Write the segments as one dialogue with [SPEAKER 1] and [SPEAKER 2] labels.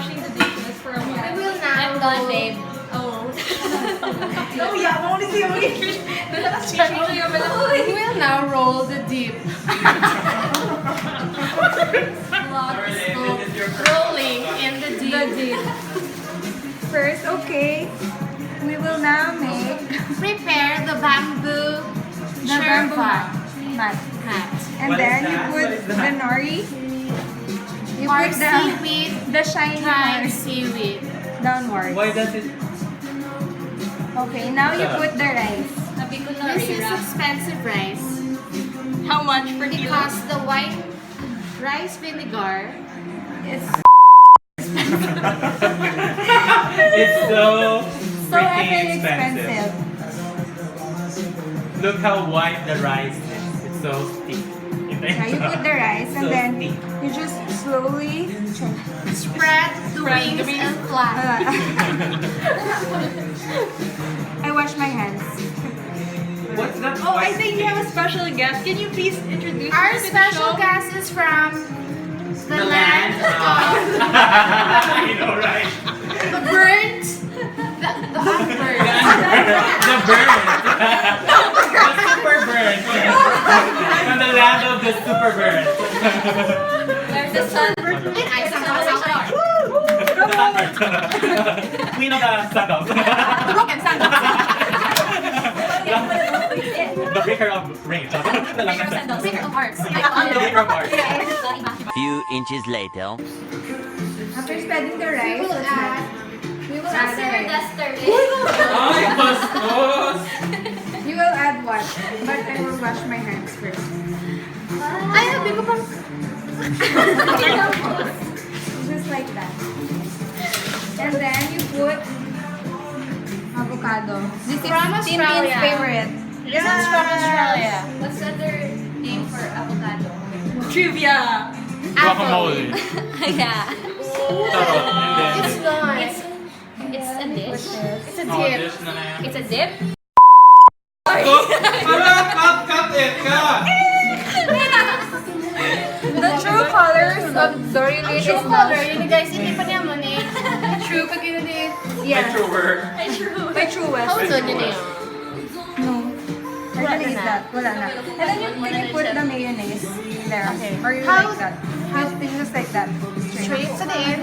[SPEAKER 1] washing the dishes for a while.
[SPEAKER 2] We will now.
[SPEAKER 3] I'm done, babe.
[SPEAKER 1] Oh. Oh yeah, I'm only the only.
[SPEAKER 3] We will now roll the dip. Rolling in the dip.
[SPEAKER 2] First, okay. We will now make
[SPEAKER 3] Prepare the bamboo cherva
[SPEAKER 2] mat.
[SPEAKER 3] hat.
[SPEAKER 2] And then you put the nori. You
[SPEAKER 3] Or
[SPEAKER 2] put
[SPEAKER 3] seaweed,
[SPEAKER 2] the shiny
[SPEAKER 3] dried
[SPEAKER 2] nori
[SPEAKER 3] seaweed.
[SPEAKER 2] downwards.
[SPEAKER 4] Why does it?
[SPEAKER 2] Okay, now you put the rice.
[SPEAKER 3] This is expensive rice
[SPEAKER 1] How much per kilo?
[SPEAKER 3] because the white rice vinegar
[SPEAKER 2] It's
[SPEAKER 4] It's so
[SPEAKER 2] so
[SPEAKER 4] freaking
[SPEAKER 2] expensive.
[SPEAKER 4] Look how white the rice is. It's so thick.
[SPEAKER 2] Yeah, you put the rice and
[SPEAKER 4] So
[SPEAKER 2] then
[SPEAKER 4] thick.
[SPEAKER 2] you just slowly
[SPEAKER 3] spread the wings and flat.
[SPEAKER 2] I wash my hands.
[SPEAKER 4] What's that?
[SPEAKER 1] Oh, I think we have a special guest. Can you please introduce
[SPEAKER 3] Our
[SPEAKER 1] us to the
[SPEAKER 3] special
[SPEAKER 1] show?
[SPEAKER 3] guest is from the land of
[SPEAKER 4] I know, right?
[SPEAKER 3] the burnt, the unburnt.
[SPEAKER 4] The burn. The super burn. From the land of the super burn.
[SPEAKER 1] There's the sun.
[SPEAKER 3] Lin-ay, sandok.
[SPEAKER 4] Queen of the sandals.
[SPEAKER 3] Broken sandok.
[SPEAKER 4] The breaker of range.
[SPEAKER 3] Breaker of hearts.
[SPEAKER 4] The breaker of hearts.
[SPEAKER 5] Few inches later.
[SPEAKER 2] After spreading the rice, we will add the rice.
[SPEAKER 4] Ay, bastos!
[SPEAKER 2] You will add what? But I will wash my hands first.
[SPEAKER 3] Ay, sabi ko pang...
[SPEAKER 2] Just like that. And then you put avocado. This is
[SPEAKER 3] From
[SPEAKER 2] Tintin's
[SPEAKER 3] Australia.
[SPEAKER 2] favorite.
[SPEAKER 3] This is from Australia.
[SPEAKER 1] What's the other name for avocado? Trivia.
[SPEAKER 4] Guacamole.
[SPEAKER 3] Yeah.
[SPEAKER 4] Tarot. And then...
[SPEAKER 3] It's not. It's a dish. It's a
[SPEAKER 4] Oh,
[SPEAKER 3] dip.
[SPEAKER 4] dish na na yan.
[SPEAKER 3] It's a dip.
[SPEAKER 4] Cut it! Cut!
[SPEAKER 2] The true colors of Dory
[SPEAKER 3] Ang
[SPEAKER 2] is
[SPEAKER 3] true color, yun guys, hindi pa niya mo ni.
[SPEAKER 1] True pag yun eh.
[SPEAKER 2] Yeah,
[SPEAKER 4] Introvert.
[SPEAKER 2] my truest.
[SPEAKER 3] How is it yun eh?
[SPEAKER 2] No. I
[SPEAKER 3] Wala
[SPEAKER 2] really eat
[SPEAKER 3] na.
[SPEAKER 2] that. Wala na. And then you put the mayonnaise there.
[SPEAKER 3] Okay.
[SPEAKER 2] Or you
[SPEAKER 3] How-
[SPEAKER 2] like that. Just like that.
[SPEAKER 3] Straight sa din.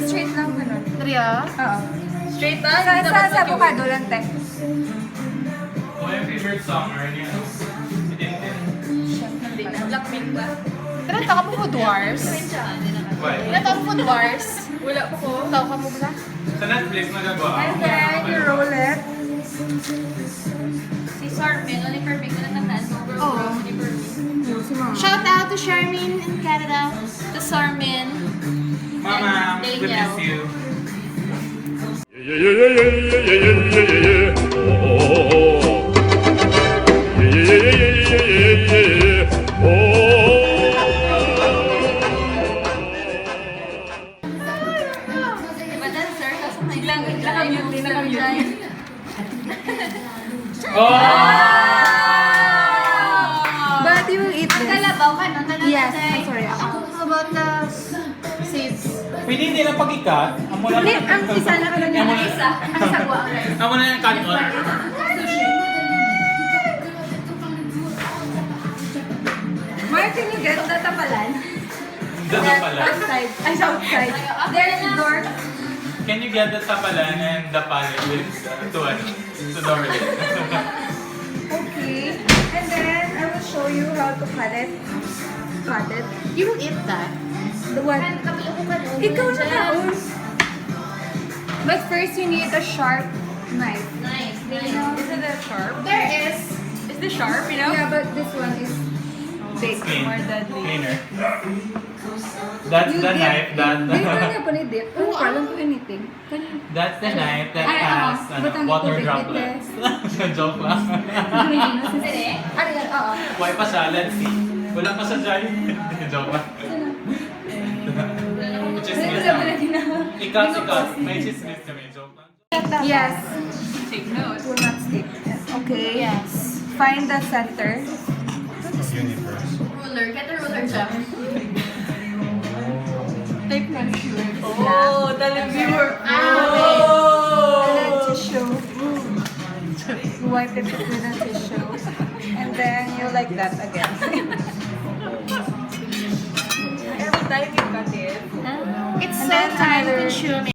[SPEAKER 2] Straight lang ganun.
[SPEAKER 3] Tria.
[SPEAKER 2] Oo.
[SPEAKER 1] Straight ba?
[SPEAKER 2] Sa avocado lang, te.
[SPEAKER 4] Oh, yung favorite song or yun?
[SPEAKER 1] Black milk ba?
[SPEAKER 3] Tara, taka mo food wars.
[SPEAKER 4] Why?
[SPEAKER 3] Tara, mo food wars.
[SPEAKER 1] Wala pa ko.
[SPEAKER 3] Taw ka mo ba?
[SPEAKER 4] Sa Netflix nagagawa.
[SPEAKER 2] And then you roll it.
[SPEAKER 1] Si Sarmin, only perfect na natandaan.
[SPEAKER 3] Oo.
[SPEAKER 2] Si mama.
[SPEAKER 3] Shout out to Charmin in Canada.
[SPEAKER 1] To Sarmin.
[SPEAKER 4] Mama, we
[SPEAKER 1] Daniel.
[SPEAKER 4] miss you.
[SPEAKER 1] Diba dancer? Tapos biglang nakamute, nakamute.
[SPEAKER 4] Oh!
[SPEAKER 2] But you will eat
[SPEAKER 1] Ang
[SPEAKER 2] this.
[SPEAKER 1] kalabaw ka, no?
[SPEAKER 2] Yes. Sorry, ako.
[SPEAKER 3] How about the seeds?
[SPEAKER 4] Pwede hindi lang pag-ikat. Amo na
[SPEAKER 2] Hindi, ang isa na ka
[SPEAKER 4] Amo na.
[SPEAKER 1] Isa. Ang sagwa.
[SPEAKER 4] Amo na yung kanon.
[SPEAKER 2] Where can you get the tapalan?
[SPEAKER 4] Doon pala.
[SPEAKER 2] Outside. Ay, sa outside. There's a door.
[SPEAKER 4] Can you get the tapalan and the palette with to Dorley?
[SPEAKER 2] Okay. And then I will show you how to cut it. Cut it.
[SPEAKER 3] You will eat that.
[SPEAKER 2] The one. Ikaw na kaon. But first you need a sharp knife.
[SPEAKER 1] Nice.
[SPEAKER 2] Isn't that sharp?
[SPEAKER 3] There is.
[SPEAKER 1] Is this sharp, you know?
[SPEAKER 2] Yeah, but this one is big.
[SPEAKER 4] Clean.
[SPEAKER 1] More deadly.
[SPEAKER 4] Cleaner. That's the knife that...
[SPEAKER 2] Hindi ko na po dip. Ano ka lang to anything?
[SPEAKER 4] That's the knife that
[SPEAKER 2] Ay,
[SPEAKER 4] has
[SPEAKER 2] butang
[SPEAKER 4] water
[SPEAKER 2] tubig,
[SPEAKER 4] droplets. Joke lang.
[SPEAKER 2] Ano yan? Oo.
[SPEAKER 4] Why pa siya? Let's see. Wala pa siya dyan. Joke lang. Chismis lang. Ikat. May chismis kami. Joke lang.
[SPEAKER 2] Yes.
[SPEAKER 1] Take note.
[SPEAKER 2] Will not stick. Yes. Okay.
[SPEAKER 3] Yes.
[SPEAKER 2] Find the center.
[SPEAKER 4] Universe.
[SPEAKER 1] Ruler. Get a ruler, Jeff.
[SPEAKER 2] Take concealer.
[SPEAKER 1] Oh,
[SPEAKER 3] Viewer.
[SPEAKER 2] Tissue. You wipe it with a tissue. And then you like that again.
[SPEAKER 1] Every time you cut it.
[SPEAKER 3] It's
[SPEAKER 2] And
[SPEAKER 3] so
[SPEAKER 2] then
[SPEAKER 3] time
[SPEAKER 2] another-
[SPEAKER 3] consuming.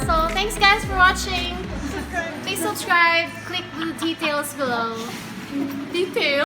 [SPEAKER 3] So thanks guys for watching. Please subscribe, click the details below. Details?